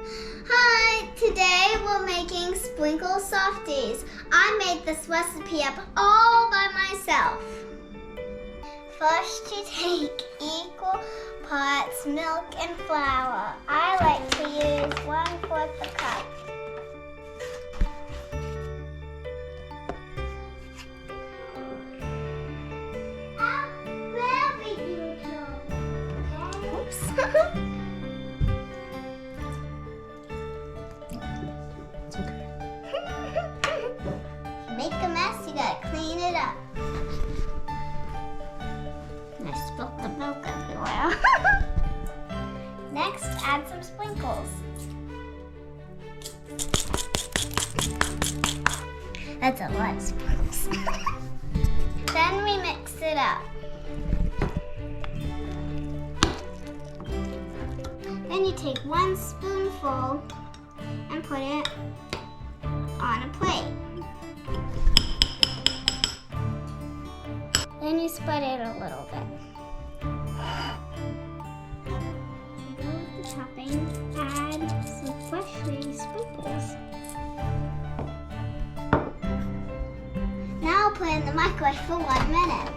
Hi, today we're making sprinkle softies. I made this recipe up all by myself. First you take equal parts milk and flour. I like to use 1/4 a cup. Oops. Make a mess, you gotta clean it up. I spilled the milk everywhere. Next, add some sprinkles. That's a lot of sprinkles. Then we mix it up. Then you take 1 spoonful and put it on a plate. Then you spread it a little bit. Remove the topping, add some freshly sprinkles. Now put it in the microwave for 1 minute.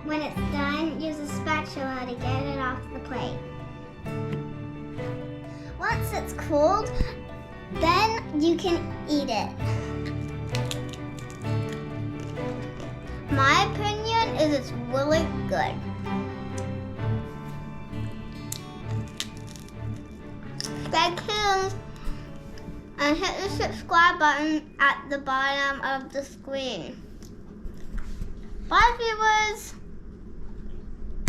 When it's done, use a spatula to get it off the plate. Once it's cooled, then you can eat it. My opinion is it's really good. Stay tuned and hit the subscribe button at the bottom of the screen. Bye, viewers!